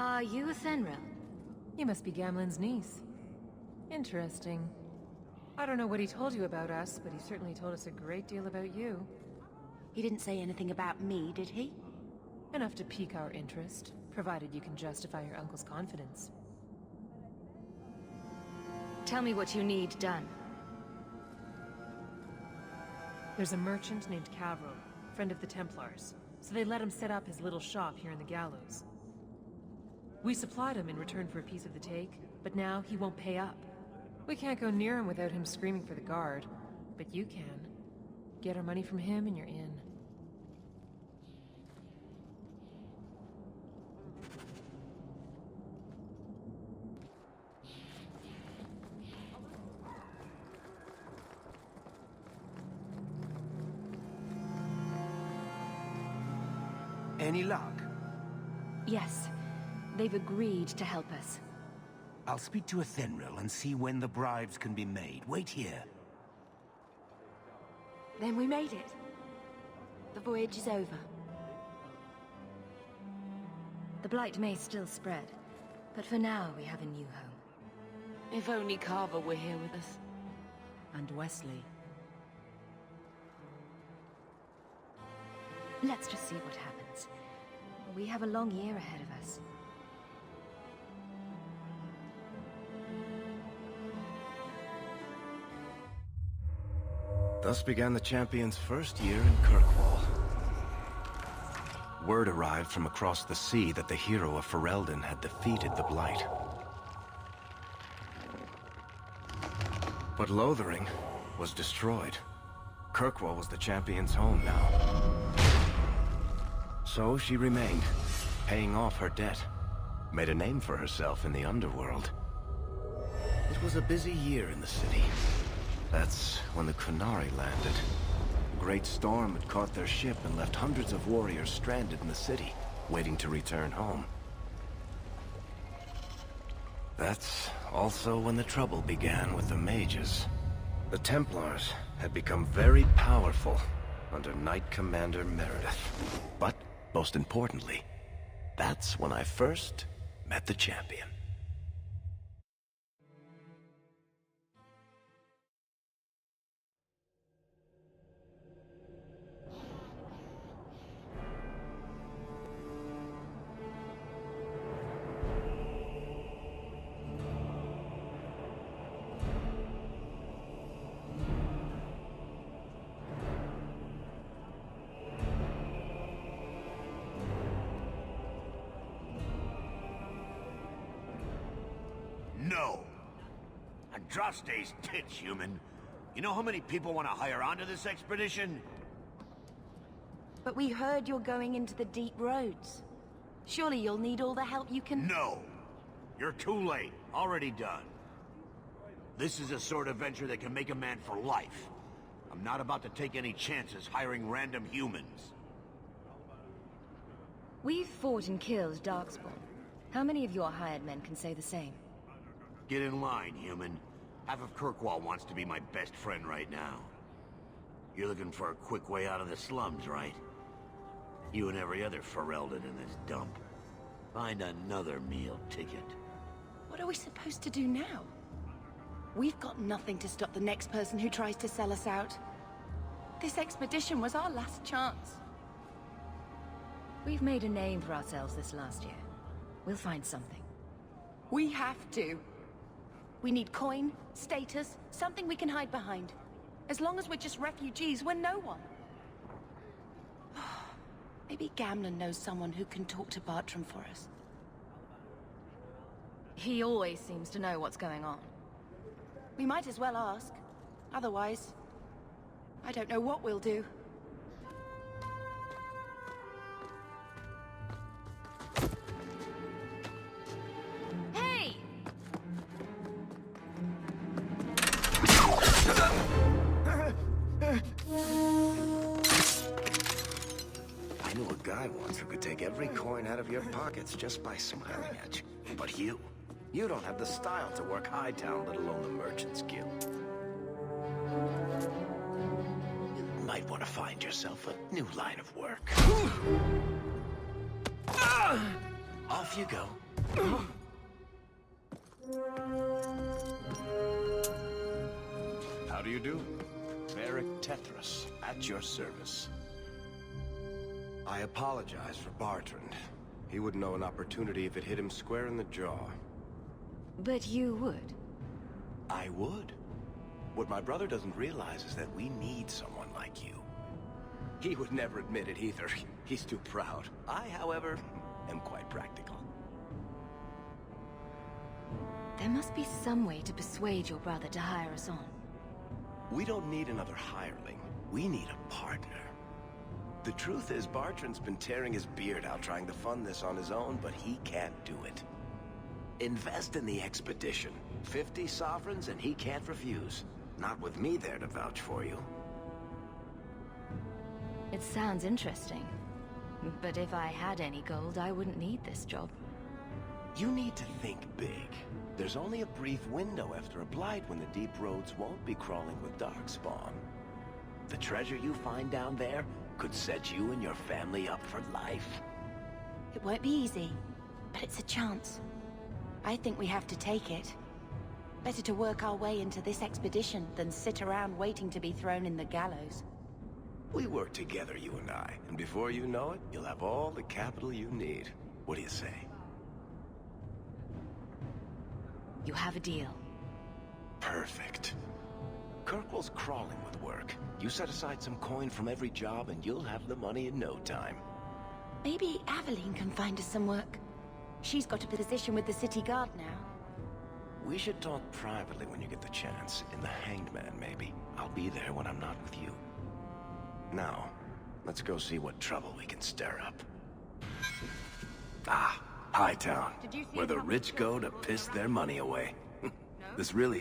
Are you Athenra? You must be Gamlen's niece. Interesting. I don't know what he told you about us, but he certainly told us a great deal about you. He didn't say anything about me, did he? Enough to pique our interest, provided you can justify your uncle's confidence. Tell me what you need done. There's a merchant named Cavril, friend of the Templars, so they let him set up his little shop here in the Gallows. We supplied him in return for a piece of the take, but now he won't pay up. We can't go near him without him screaming for the guard, but you can. Get our money from him and you're in. Any luck? Yes. They've agreed to help us. I'll speak to Athenril and see when the bribes can be made. Wait here. Then we made it. The voyage is over. The Blight may still spread, but for now we have a new home. If only Carver were here with us. And Wesley. Let's just see what happens. We have a long year ahead of us. Thus began the champion's first year in Kirkwall. Word arrived from across the sea that the hero of Ferelden had defeated the Blight. But Lothering was destroyed. Kirkwall was the champion's home now. So she remained, paying off her debt. Made a name for herself in the underworld. It was a busy year in the city. That's when the Qunari landed. A great storm had caught their ship and left hundreds of warriors stranded in the city, waiting to return home. That's also when the trouble began with the mages. The Templars had become very powerful under Knight Commander Meredith. But, most importantly, that's when I first met the champion. Drosta's tits, human. You know how many people want to hire onto this expedition? But we heard you're going into the deep roads. Surely you'll need all the help you can... No! You're too late. Already done. This is a sort of venture that can make a man for life. I'm not about to take any chances hiring random humans. We've fought and killed Darkspawn. How many of your hired men can say the same? Get in line, human. Half of Kirkwall wants to be my best friend right now. You're looking for a quick way out of the slums, right? You and every other Ferelden in this dump. Find another meal ticket. What are we supposed to do now? We've got nothing to stop the next person who tries to sell us out. This expedition was our last chance. We've made a name for ourselves this last year. We'll find something. We have to. We need coin, status, something we can hide behind. As long as we're just refugees, we're no one. Maybe Gamlen knows someone who can talk to Bartram for us. He always seems to know what's going on. We might as well ask. Otherwise, I don't know what we'll do. Hey! I knew a guy once who could take every coin out of your pockets just by smiling at you. But you don't have the style to work Hightown, let alone the Merchants Guild. You might want to find yourself a new line of work. Off you go. How do you do? Varric Tethras, at your service. I apologize for Bartrand. He would know an opportunity if it hit him square in the jaw. But you would. I would. What my brother doesn't realize is that we need someone like you. He would never admit it either. He's too proud. I, however, am quite practical. There must be some way to persuade your brother to hire us on. We don't need another hireling. We need a partner. The truth is, Bartrand's been tearing his beard out trying to fund this on his own, but he can't do it. Invest in the expedition. 50 sovereigns and he can't refuse. Not with me there to vouch for you. It sounds interesting. But if I had any gold, I wouldn't need this job. You need to think big. There's only a brief window after a blight when the deep roads won't be crawling with darkspawn. The treasure you find down there could set you and your family up for life. It won't be easy, but it's a chance. I think we have to take it. Better to work our way into this expedition than sit around waiting to be thrown in the gallows. We work together, you and I, and before you know it, you'll have all the capital you need. What do you say? You have a deal. Perfect. Kirkwall's crawling with work. You set aside some coin from every job and you'll have the money in no time. Maybe Aveline can find us some work. She's got a position with the city guard now. We should talk privately when you get the chance. In the Hanged Man, maybe. I'll be there when I'm not with you. Now, let's go see what trouble we can stir up. Ah, Hightown, where the rich go to piss their money away. This really